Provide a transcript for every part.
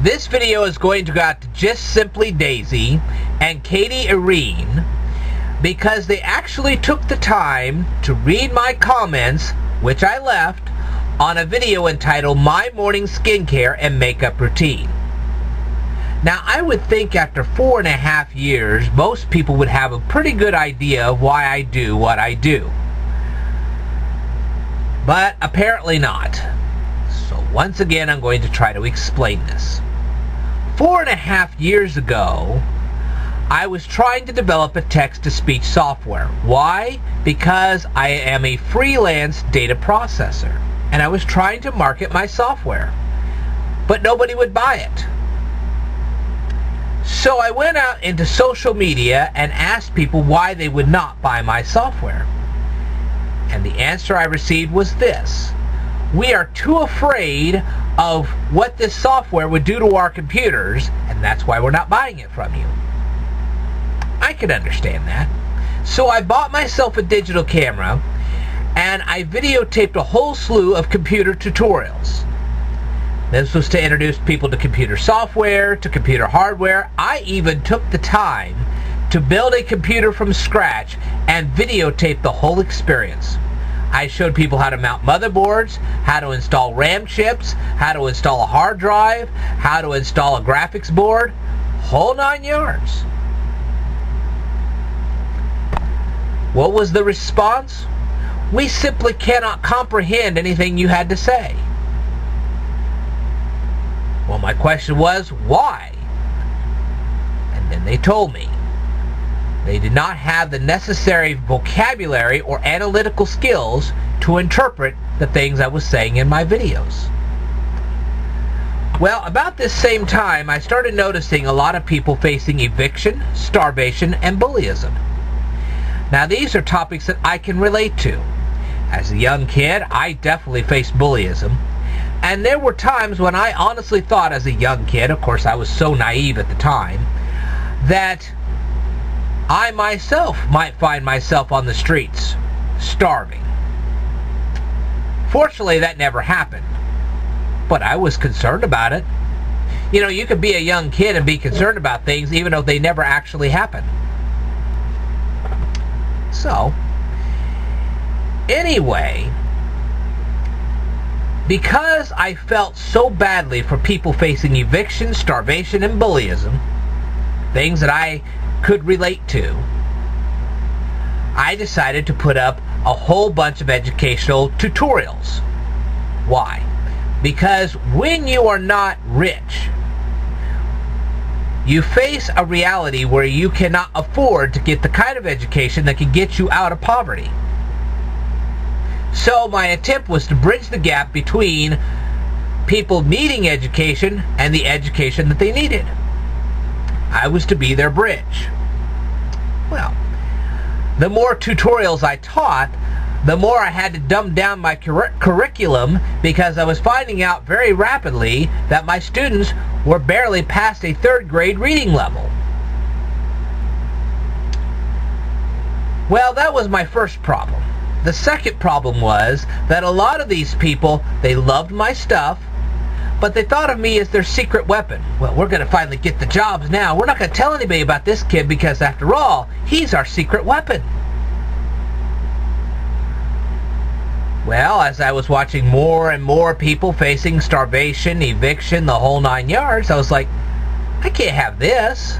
This video is going to go out to Just Simply Daisy and Katie Irene because they actually took the time to read my comments, which I left, on a video entitled My Morning Skincare and Makeup Routine. Now, I would think after 4.5 years, most people would have a pretty good idea of why I do what I do. But apparently not. So once again, I'm going to try to explain this. 4.5 years ago, I was trying to develop a text-to-speech software. Why? Because I am a freelance data processor, and I was trying to market my software, but nobody would buy it. So I went out into social media and asked people why they would not buy my software. And the answer I received was this: we are too afraid of what this software would do to our computers, and that's why we're not buying it from you. I could understand that. So I bought myself a digital camera, and I videotaped a whole slew of computer tutorials. This was to introduce people to computer software, to computer hardware. I even took the time to build a computer from scratch and videotape the whole experience. I showed people how to mount motherboards, how to install RAM chips, how to install a hard drive, how to install a graphics board, whole 9 yards. What was the response? We simply cannot comprehend anything you had to say. Well, my question was, why? And then they told me. They did not have the necessary vocabulary or analytical skills to interpret the things I was saying in my videos. Well, about this same time, I started noticing a lot of people facing eviction, starvation, and bullyism. Now, these are topics that I can relate to. As a young kid, I definitely faced bullyism. And there were times when I honestly thought as a young kid, of course I was so naive at the time, that I myself might find myself on the streets, starving. Fortunately, that never happened. But I was concerned about it. You know, you could be a young kid and be concerned about things even though they never actually happen. So, anyway, because I felt so badly for people facing eviction, starvation, and bullyism, things that I could relate to, I decided to put up a whole bunch of educational tutorials. Why? Because when you are not rich, you face a reality where you cannot afford to get the kind of education that can get you out of poverty. So my attempt was to bridge the gap between people needing education and the education that they needed. I was to be their bridge. Well, the more tutorials I taught, the more I had to dumb down my curriculum because I was finding out very rapidly that my students were barely past a 3rd grade reading level. Well, that was my first problem. The second problem was that a lot of these people, they loved my stuff, but they thought of me as their secret weapon. Well, we're going to finally get the jobs now. We're not going to tell anybody about this kid because, after all, he's our secret weapon. Well, as I was watching more and more people facing starvation, eviction, the whole 9 yards, I was like, I can't have this.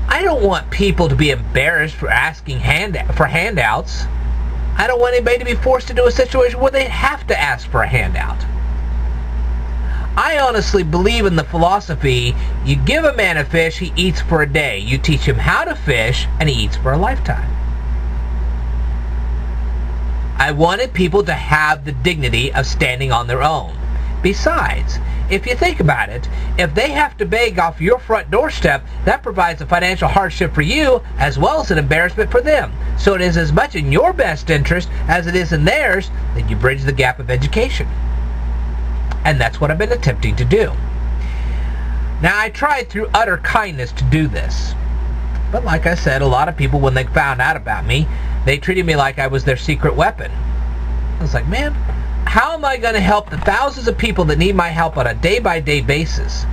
I don't want people to be embarrassed for asking for handouts. I don't want anybody to be forced into a situation where they have to ask for a handout. I honestly believe in the philosophy, you give a man a fish, he eats for a day. You teach him how to fish, and he eats for a lifetime. I wanted people to have the dignity of standing on their own. Besides, if you think about it, if they have to beg off your front doorstep, that provides a financial hardship for you as well as an embarrassment for them. So it is as much in your best interest as it is in theirs that you bridge the gap of education. And that's what I've been attempting to do. Now, I tried through utter kindness to do this. But like I said, a lot of people, when they found out about me, they treated me like I was their secret weapon. I was like, man, how am I going to help the thousands of people that need my help on a day-by-day basis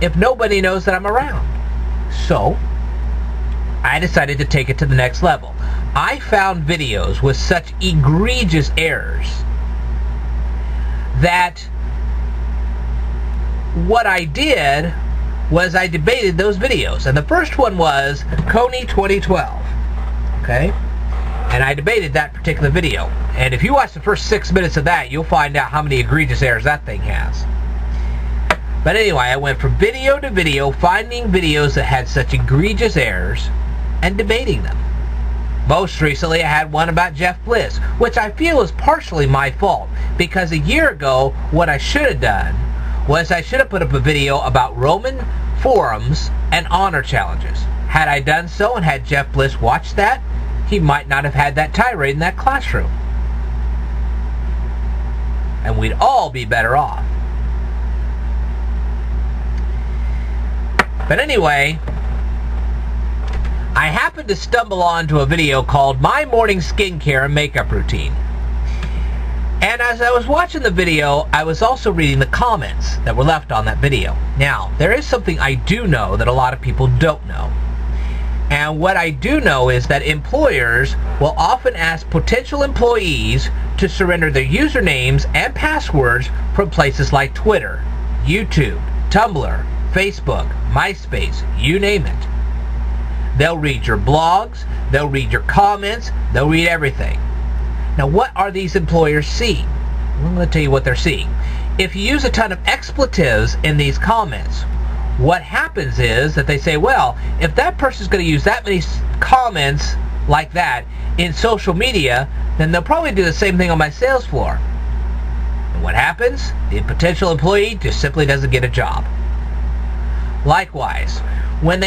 if nobody knows that I'm around? So I decided to take it to the next level. I found videos with such egregious errors that what I did was I debated those videos. And the first one was Kony 2012. Okay? And I debated that particular video. And if you watch the first 6 minutes of that, you'll find out how many egregious errors that thing has. But anyway, I went from video to video, finding videos that had such egregious errors and debating them. Most recently, I had one about Jeff Bliss, which I feel is partially my fault, because a year ago, what I should have done was I should have put up a video about Roman forums and honor challenges. Had I done so and had Jeff Bliss watch that, he might not have had that tirade in that classroom. And we'd all be better off. But anyway, I happened to stumble onto a video called My Morning Skincare and Makeup Routine. And as I was watching the video, I was also reading the comments that were left on that video. Now, there is something I do know that a lot of people don't know. And what I do know is that employers will often ask potential employees to surrender their usernames and passwords from places like Twitter, YouTube, Tumblr, Facebook, MySpace, you name it. They'll read your blogs, they'll read your comments, they'll read everything. Now, what are these employers seeing? I'm going to tell you what they're seeing. If you use a ton of expletives in these comments, what happens is that they say, well, if that person's going to use that many comments like that in social media, then they'll probably do the same thing on my sales floor. And what happens? The potential employee just simply doesn't get a job. Likewise, when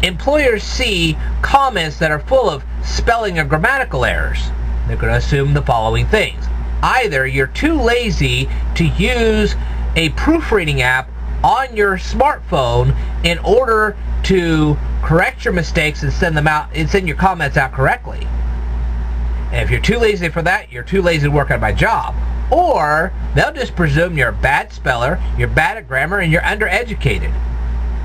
employers see comments that are full of spelling or grammatical errors, they're going to assume the following things. Either you're too lazy to use a proofreading app on your smartphone in order to correct your mistakes and send them out and send your comments out correctly. And if you're too lazy for that, you're too lazy to work on my job. Or they'll just presume you're a bad speller, you're bad at grammar, and you're undereducated.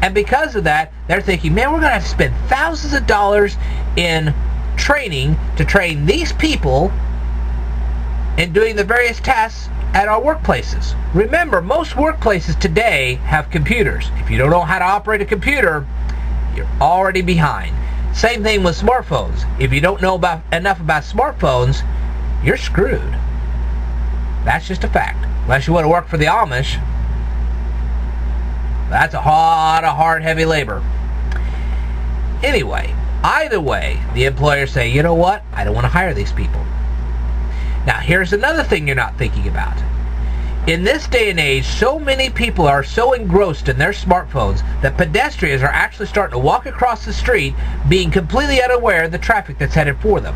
And because of that, they're thinking, man, we're going to have to spend thousands of dollars in training to train these people in doing the various tasks at our workplaces. Remember, most workplaces today have computers. If you don't know how to operate a computer, you're already behind. Same thing with smartphones. If you don't know enough about smartphones, you're screwed. That's just a fact. Unless you want to work for the Amish. That's a lot of hard, heavy labor. Anyway, either way, the employers say, you know what? I don't want to hire these people. Now, here's another thing you're not thinking about. In this day and age, so many people are so engrossed in their smartphones that pedestrians are actually starting to walk across the street being completely unaware of the traffic that's headed for them.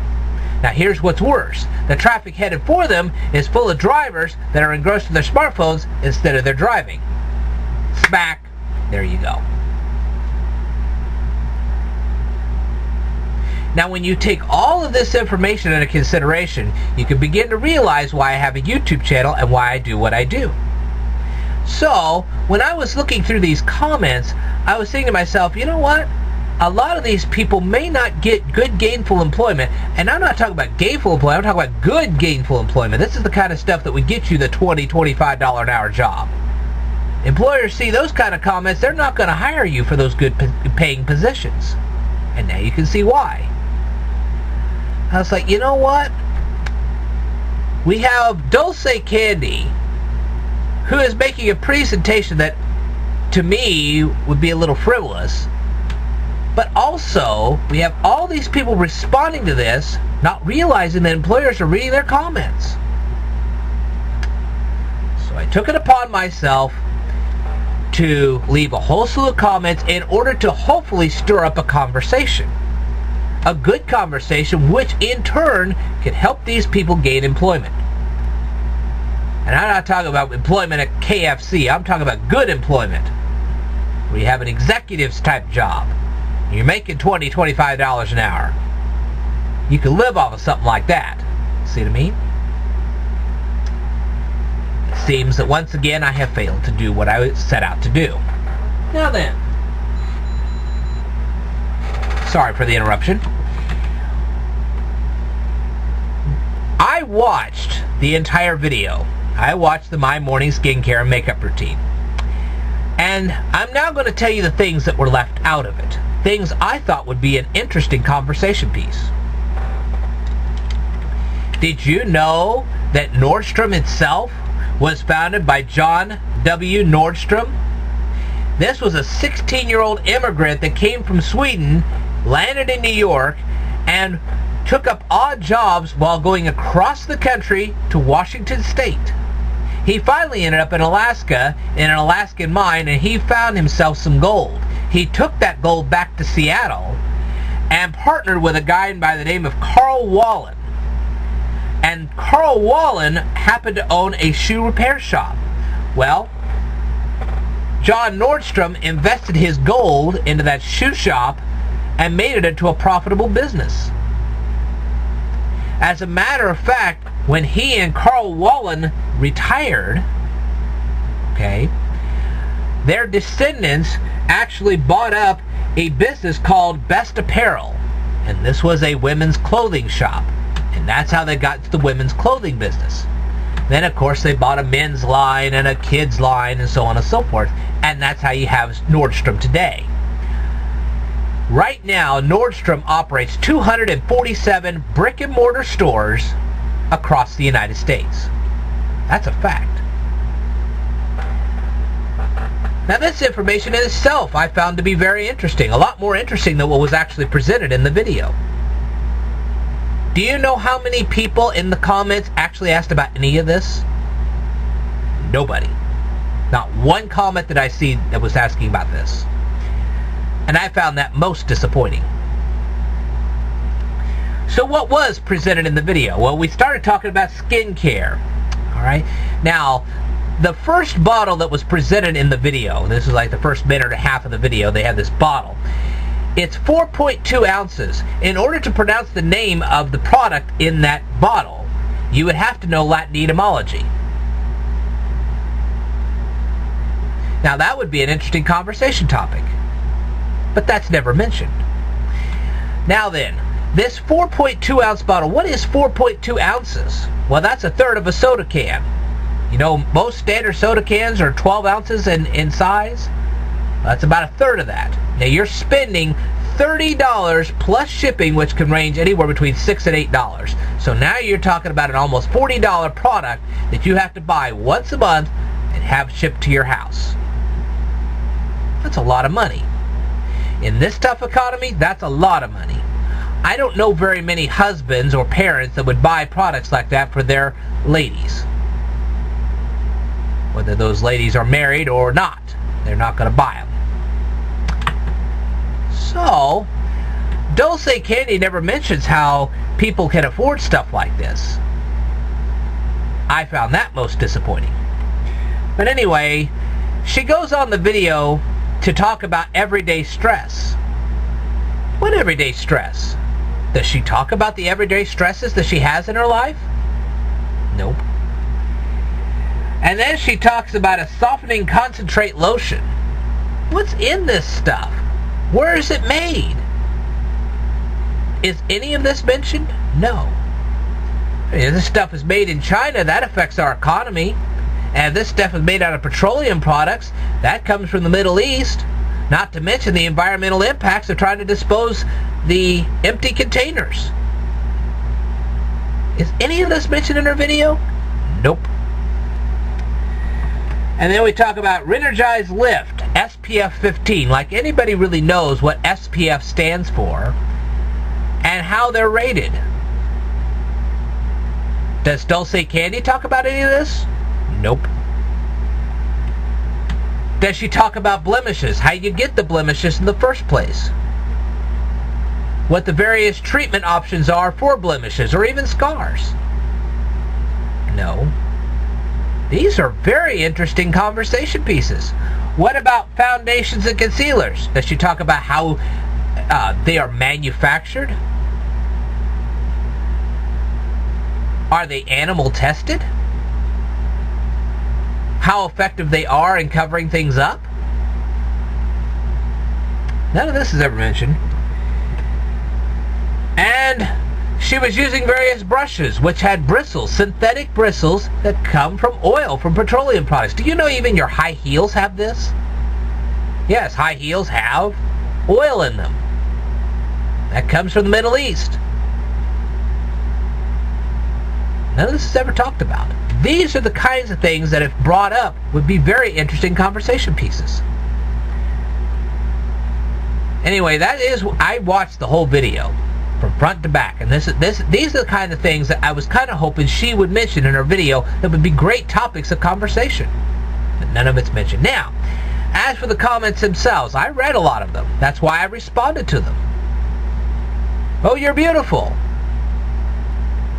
Now, here's what's worse. The traffic headed for them is full of drivers that are engrossed in their smartphones instead of their driving. Smack. There you go. Now, when you take all of this information into consideration, you can begin to realize why I have a YouTube channel and why I do what I do. So, when I was looking through these comments, I was thinking to myself, you know what? A lot of these people may not get good gainful employment, and I'm not talking about gainful employment, I'm talking about good gainful employment. This is the kind of stuff that would get you the $20, $25 an hour job. Employers see those kind of comments, they're not going to hire you for those good paying positions. And now you can see why. I was like, you know what? We have Dulce Candy, who is making a presentation that, to me, would be a little frivolous. But also, we have all these people responding to this, not realizing that employers are reading their comments. So I took it upon myself to leave a whole slew of comments in order to hopefully stir up a conversation. A good conversation, which in turn can help these people gain employment. And I'm not talking about employment at KFC. I'm talking about good employment, where you have an executive's type job. You're making $20, $25 an hour. You can live off of something like that. See what I mean? It seems that once again I have failed to do what I set out to do. Now then, sorry for the interruption. I watched the entire video. I watched the My Morning Skincare and Makeup Routine. And I'm now going to tell you the things that were left out of it. Things I thought would be an interesting conversation piece. Did you know that Nordstrom itself was founded by John W. Nordstrom? This was a 16-year-old immigrant that came from Sweden, landed in New York, and took up odd jobs while going across the country to Washington State. He finally ended up in Alaska, in an Alaskan mine, and he found himself some gold. He took that gold back to Seattle and partnered with a guy by the name of Carl Wallen. And Carl Wallen happened to own a shoe repair shop. Well, John Nordstrom invested his gold into that shoe shop and made it into a profitable business. As a matter of fact, when he and Carl Wallen retired, their descendants actually bought up a business called Best Apparel. And this was a women's clothing shop. And that's how they got to the women's clothing business. Then, of course, they bought a men's line and a kids line and so on and so forth. And that's how you have Nordstrom today. Right now, Nordstrom operates 247 brick-and-mortar stores across the United States. That's a fact. Now, this information in itself I found to be very interesting. A lot more interesting than what was actually presented in the video. Do you know how many people in the comments actually asked about any of this? Nobody. Not one comment that I see that was asking about this. And I found that most disappointing. So what was presented in the video? Well, we started talking about skincare. Alright? Now, the first bottle that was presented in the video, this is like the first minute or half of the video, they had this bottle. It's 4.2 ounces. In order to pronounce the name of the product in that bottle, you would have to know Latin etymology. Now, that would be an interesting conversation topic. But that's never mentioned. Now then, this 4.2 ounce bottle, what is 4.2 ounces? Well, that's a third of a soda can. You know, most standard soda cans are 12 ounces in size. That's about a third of that. Now you're spending $30 plus shipping, which can range anywhere between $6 and $8. So now you're talking about an almost $40 product that you have to buy once a month and have shipped to your house. That's a lot of money. In this tough economy, that's a lot of money. I don't know very many husbands or parents that would buy products like that for their ladies. Whether those ladies are married or not, they're not going to buy them. So, Dulce Candy never mentions how people can afford stuff like this. I found that most disappointing. But anyway, she goes on the video to talk about everyday stress. What everyday stress? Does she talk about the everyday stresses that she has in her life? Nope. And then she talks about a softening concentrate lotion. What's in this stuff? Where is it made? Is any of this mentioned? No. If this stuff is made in China, that affects our economy. And if this stuff is made out of petroleum products, that comes from the Middle East. Not to mention the environmental impacts of trying to dispose the empty containers. Is any of this mentioned in her video? Nope. And then we talk about Renergize Lift, SPF 15, like anybody really knows what SPF stands for and how they're rated. Does Dulce Candy talk about any of this? Nope. Does she talk about blemishes? How you get the blemishes in the first place? What the various treatment options are for blemishes or even scars? No. These are very interesting conversation pieces. What about foundations and concealers? Does she talk about how they are manufactured? Are they animal tested? How effective they are in covering things up? None of this is ever mentioned. And she was using various brushes which had bristles, synthetic bristles that come from oil, from petroleum products. Do you know even your high heels have this? Yes, high heels have oil in them. That comes from the Middle East. None of this is ever talked about. These are the kinds of things that, if brought up, would be very interesting conversation pieces. Anyway, I watched the whole video from front to back, and these are the kind of things that I was kind of hoping she would mention in her video that would be great topics of conversation. But none of it's mentioned. Now, as for the comments themselves, I read a lot of them. That's why I responded to them. Oh, you're beautiful.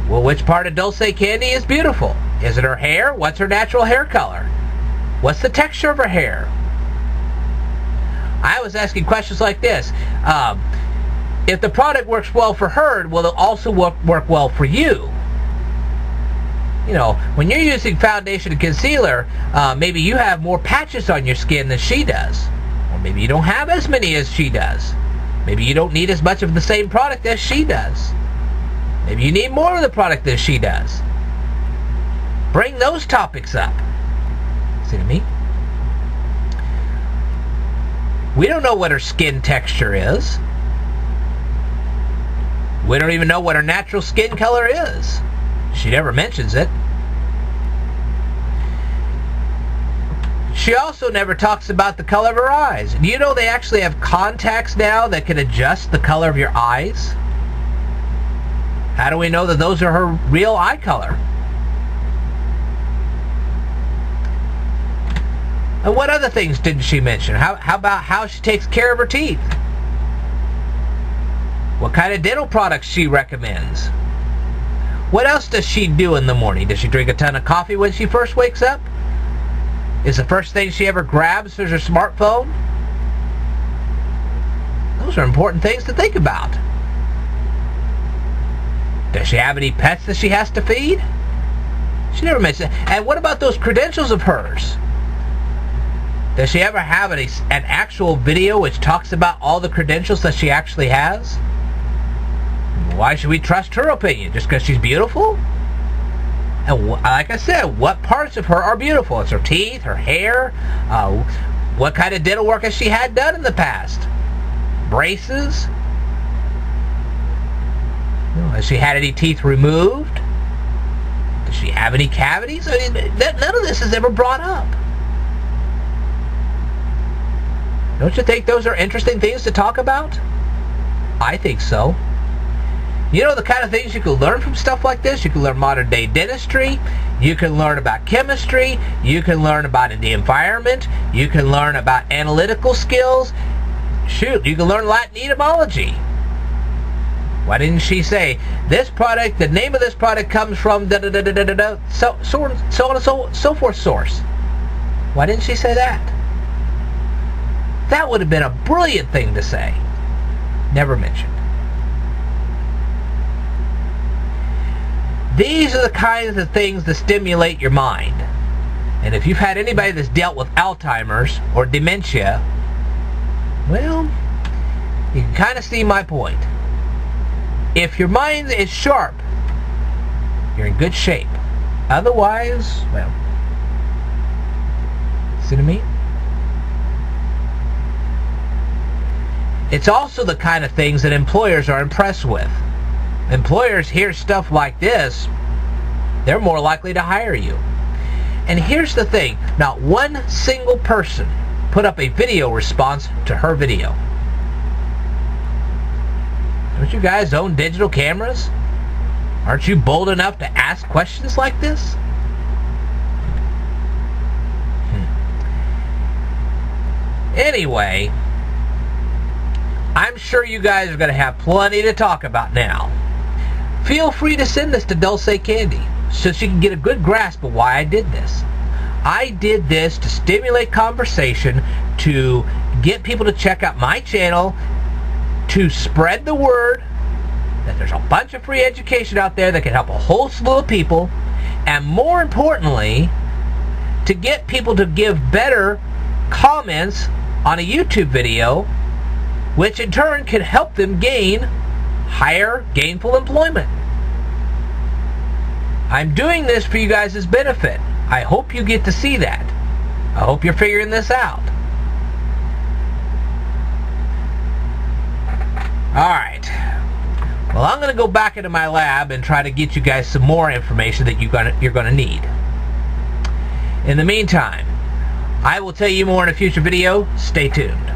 Well, which part of Dulce Candy is beautiful? Is it her hair? What's her natural hair color? What's the texture of her hair? I was asking questions like this. If the product works well for her, will it also work well for you? You know, when you're using foundation and concealer, maybe you have more patches on your skin than she does. Or maybe you don't have as many as she does. Maybe you don't need as much of the same product as she does. Maybe you need more of the product than she does. Bring those topics up. See what I mean? We don't know what her skin texture is. We don't even know what her natural skin color is. She never mentions it. She also never talks about the color of her eyes. Do you know they actually have contacts now that can adjust the color of your eyes? How do we know that those are her real eye color? And what other things didn't she mention? How about how she takes care of her teeth? What kind of dental products she recommends? What else does she do in the morning? Does she drink a ton of coffee when she first wakes up? Is the first thing she ever grabs her smartphone? Those are important things to think about. Does she have any pets that she has to feed? She never mentioned that. And what about those credentials of hers? Does she ever have an actual video which talks about all the credentials that she actually has? Why should we trust her opinion? Just because she's beautiful? And like I said, what parts of her are beautiful? It's her teeth, her hair, what kind of dental work has she had done in the past? Braces? Has she had any teeth removed? Does she have any cavities? I mean, none of this is ever brought up. Don't you think those are interesting things to talk about? I think so. You know the kind of things you can learn from stuff like this? You can learn modern day dentistry. You can learn about chemistry. You can learn about the environment. You can learn about analytical skills. Shoot, you can learn Latin etymology. Why didn't she say, this product, the name of this product comes from da-da-da-da-da-da, so on and so forth source? Why didn't she say that? That would have been a brilliant thing to say. Never mentioned. These are the kinds of things that stimulate your mind. And if you've had anybody that's dealt with Alzheimer's or dementia, well, you can kind of see my point. If your mind is sharp, you're in good shape. Otherwise, well, see what I mean? It's also the kind of things that employers are impressed with. Employers hear stuff like this, they're more likely to hire you. And here's the thing, not one single person put up a video response to her video. Don't you guys own digital cameras? Aren't you bold enough to ask questions like this? Anyway, I'm sure you guys are going to have plenty to talk about now. Feel free to send this to Dulce Candy so she can get a good grasp of why I did this. I did this to stimulate conversation, to get people to check out my channel, to spread the word that there's a bunch of free education out there that can help a whole slew of people, and more importantly, to get people to give better comments on a YouTube video which in turn can help them gain higher gainful employment. I'm doing this for you guys' benefit. I hope you get to see that. I hope you're figuring this out. Alright. Well, I'm going to go back into my lab and try to get you guys some more information that you're going to need. In the meantime, I will tell you more in a future video. Stay tuned.